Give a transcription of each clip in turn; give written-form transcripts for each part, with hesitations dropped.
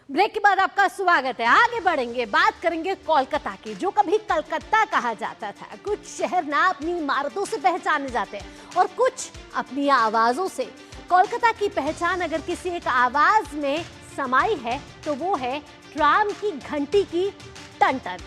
Break के बाद आपका स्वागत है। आगे बढ़ेंगे, बात करेंगे कोलकाता की, जो कभी कलकत्ता कहा जाता था। कुछ शहर ना अपनी इमारतों से पहचाने जाते हैं और कुछ अपनी आवाजों से। कोलकाता की पहचान अगर किसी एक आवाज में समाई है तो वो है ट्राम की घंटी की टन टन।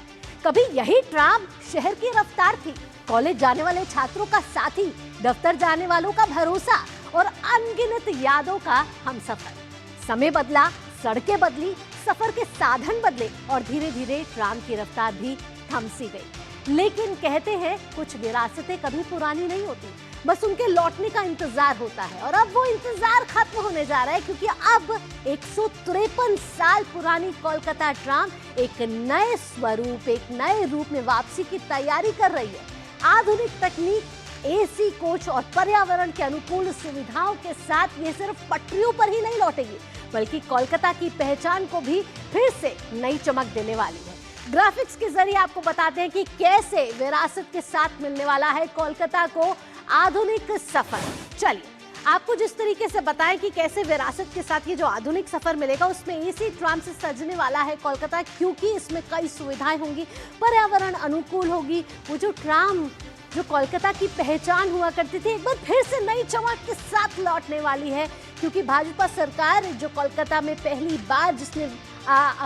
कभी यही ट्राम शहर की रफ्तार थी, कॉलेज जाने वाले छात्रों का साथी, दफ्तर जाने वालों का भरोसा और अनगिनत यादों का हमसफर। समय बदला, सड़कें बदली, सफर के साधन बदले और धीरे धीरे ट्राम की रफ्तार भी थम सी गई। लेकिन कहते हैं कुछ विरासतें कभी पुरानी नहीं होती, बस उनके लौटने का इंतजार होता है। और अब वो इंतजार खत्म होने जा रहा है, क्योंकि अब 153 साल पुरानी कोलकाता ट्राम एक नए स्वरूप, एक नए रूप में वापसी की तैयारी कर रही है। आधुनिक तकनीक, एसी कोच और पर्यावरण के अनुकूल सुविधाओं के साथ ये सिर्फ पटरियों पर ही नहीं लौटेगी, बल्कि कोलकाता की पहचान को भी फिर से नई चमक देने वाली है। ग्राफिक्स के जरिए आपको बताते हैं कि कैसे विरासत के साथ मिलने वाला है कोलकाता को आधुनिक सफर। चलिए आपको जिस तरीके से बताएं कि कैसे विरासत के साथ ये जो आधुनिक सफर मिलेगा, उसमें एसी ट्राम से सजने वाला है कोलकाता, क्योंकि इसमें कई सुविधाएं होंगी, पर्यावरण अनुकूल होगी। वो जो ट्राम जो कोलकाता की पहचान हुआ करती थी, एक बार फिर से नई चमक के साथ लौटने वाली है, क्योंकि भाजपा सरकार जो कोलकाता में पहली बार जिसने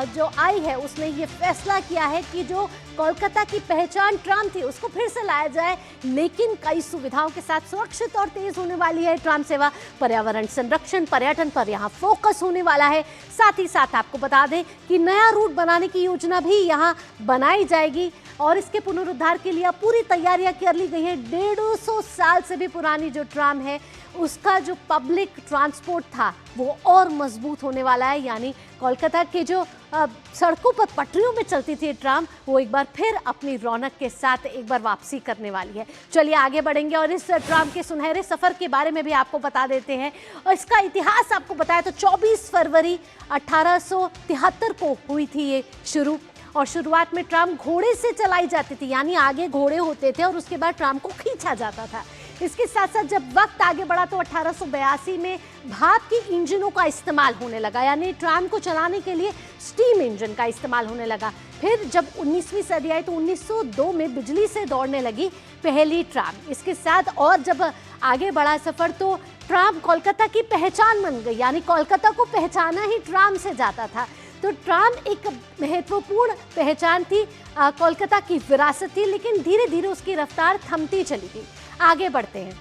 जो आई है, उसने ये फैसला किया है कि जो कोलकाता की पहचान ट्राम थी उसको फिर से लाया जाए, लेकिन कई सुविधाओं के साथ। सुरक्षित और तेज होने वाली है ट्राम सेवा, पर्यावरण संरक्षण, पर्यटन पर यहाँ फोकस होने वाला है। साथ ही साथ आपको बता दें कि नया रूट बनाने की योजना भी यहाँ बनाई जाएगी और इसके पुनरुद्धार के लिए पूरी तैयारियां कर ली गई है। 150 साल से भी पुरानी जो ट्राम है, उसका जो पब्लिक ट्रांसपोर्ट था वो और मजबूत होने वाला है। यानी कोलकाता के जो सड़कों पर पटरियों में चलती थी ट्राम, वो एक बार फिर अपनी रौनक के साथ एक बार वापसी करने वाली है। चलिए आगे बढ़ेंगे और इस ट्राम के सुनहरे सफर के बारे में भी आपको बता देते हैं। और इसका इतिहास आपको बताया तो 24 फरवरी 1873 को हुई थी ये शुरू। और शुरुआत में ट्राम घोड़े से चलाई जाती थी, यानी आगे घोड़े होते थे और उसके बाद ट्राम को खींचा जाता था। इसके साथ साथ जब वक्त आगे बढ़ा तो 1882 में भाप की इंजनों का इस्तेमाल होने लगा, यानी ट्राम को चलाने के लिए स्टीम इंजन का इस्तेमाल होने लगा। फिर जब 19वीं सदी आई तो 1902 में बिजली से दौड़ने लगी पहली ट्राम। इसके साथ और जब आगे बढ़ा सफर तो ट्राम कोलकाता की पहचान बन गई, यानी कोलकाता को पहचाना ही ट्राम से जाता था। तो ट्राम एक महत्वपूर्ण पहचान थी, कोलकाता की विरासत थी, लेकिन धीरे धीरे उसकी रफ्तार थमती चली गई। आगे बढ़ते हैं,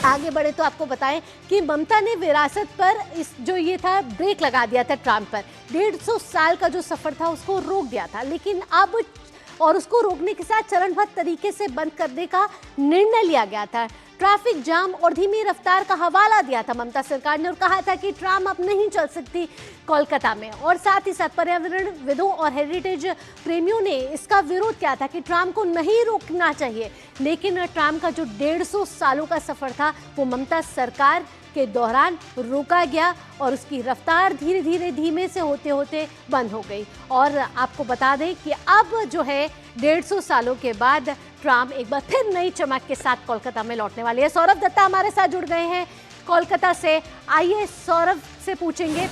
आगे बढ़े तो आपको बताएं कि ममता ने विरासत पर इस जो ये था ब्रेक लगा दिया था ट्राम पर। 150 साल का जो सफर था उसको रोक दिया था, लेकिन अब और उसको रोकने के साथ चरणबद्ध तरीके से बंद करने का निर्णय लिया गया था। ट्रैफिक जाम और धीमी रफ्तार का हवाला दिया था ममता सरकार ने और कहा था कि ट्राम अब नहीं चल सकती कोलकाता में। और साथ ही साथ पर्यावरणविदों और हेरिटेज प्रेमियों ने इसका विरोध किया था कि ट्राम को नहीं रोकना चाहिए, लेकिन ट्राम का जो 150 सालों का सफर था वो ममता सरकार के दौरान रोका गया और उसकी रफ्तार धीरे धीरे धीमे से होते होते बंद हो गई। और आपको बता दें कि अब जो है 150 सालों के बाद ट्राम एक बार फिर नई चमक के साथ कोलकाता में लौटने वाली है। सौरभ दत्ता हमारे साथ जुड़ गए हैं कोलकाता से। आइए सौरभ से पूछेंगे।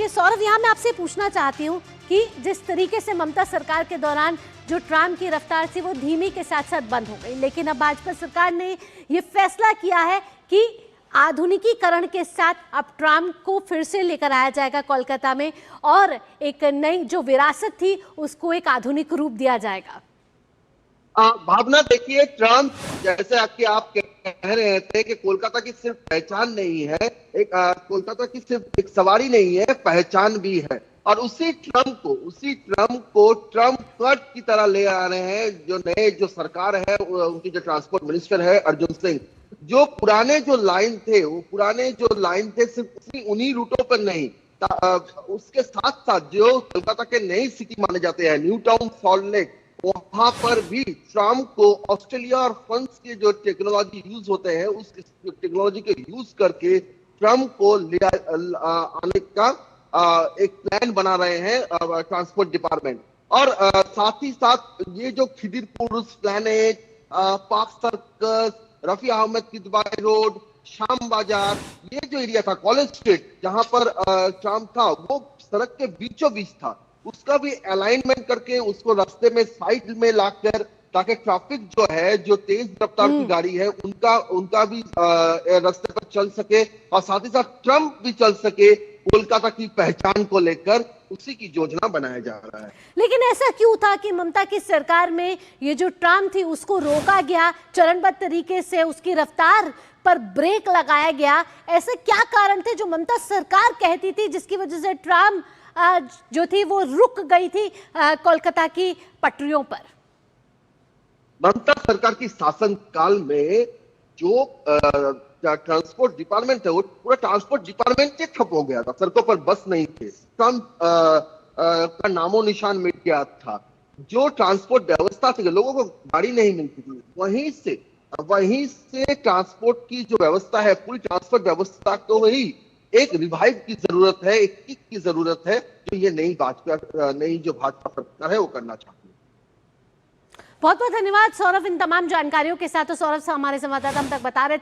सौरभ, यहाँ मैं आपसे पूछना चाहती हूँ कि जिस तरीके से ममता सरकार के दौरान जो ट्राम की रफ्तार थी वो धीमी के साथ साथ बंद हो गई, लेकिन अब भाजपा सरकार ने ये फैसला किया है कि आधुनिकीकरण के साथ अब ट्राम को फिर से लेकर आया जाएगा कोलकाता में और एक नई जो विरासत थी उसको एक आधुनिक रूप दिया जाएगा। भावना, देखिए ट्राम जैसे कि आप कह रहे थे कि कोलकाता की सिर्फ पहचान नहीं है, एक कोलकाता की सिर्फ एक सवारी नहीं है, पहचान भी है। और उसी ट्रम को ट्रम कट की तरह ले आ रहे हैं जो नए जो सरकार है, उनकी जो ट्रांसपोर्ट मिनिस्टर है अर्जुन सिंह। जो पुराने जो लाइन थे सिर्फ उन्हीं रूटों पर नहीं, उसके साथ साथ जो कोलकाता के नई सिटी माने जाते हैं, न्यू टाउन, सॉल्ट लेक, वहां पर भी ट्राम को ऑस्ट्रेलिया और फ्रांस के जो टेक्नोलॉजी यूज होते हैं उस टेक्नोलॉजी के यूज करके ट्राम को ले आने का एक प्लान बना रहे हैं ट्रांसपोर्ट डिपार्टमेंट। और साथ ही साथ ये जो Khidirpur planet, park circus, Rafi Ahmed Kidwai road, Shyam Bazar, ये जो एरिया था कॉलेज स्ट्रीट जहां पर ट्रम्प था, वो सड़क के बीचों बीच था। उसका भी अलाइनमेंट करके उसको रास्ते में साइड में लाकर, ताकि ट्रैफिक जो है, जो तेज रफ्तार की गाड़ी है, उनका भी रास्ते पर चल सके और साथ ही साथ ट्रम्प भी चल सके कोलकाता की पहचान को लेकर। उसी की योजना बनाया जा रहा है। लेकिन ऐसा क्यों था कि ममता की सरकार में ये जो ट्राम थी उसको रोका गया, चरणबद्ध तरीके से उसकी रफ्तार पर ब्रेक लगाया गया? ऐसे क्या कारण थे जो ममता सरकार कहती थी जिसकी वजह से ट्राम जो थी वो रुक गई थी कोलकाता की पटरियों पर? ममता सरकार की शासन काल में जो ट्रांसपोर्ट डिपार्टमेंट है, वो पूरा ट्रांसपोर्ट डिपार्टमेंट ही ठप हो गया था। सड़कों पर बस नहीं थे, ट्रम्प का नामो निशान मिट गया था। जो ट्रांसपोर्ट व्यवस्था थी, लोगों को गाड़ी नहीं मिलती थी, वहीं से ट्रांसपोर्ट की जो व्यवस्था है, पूरी ट्रांसपोर्ट व्यवस्था को ही एक रिवाइव की जरूरत है, एक किक की जरूरत है, जो ये नई जो भाजपा सरकार है वो करना चाहती है। बहुत बहुत धन्यवाद सौरभ इन तमाम जानकारियों के साथ। तो सौरभ हमारे संवाददाता हम तक बता रहे थे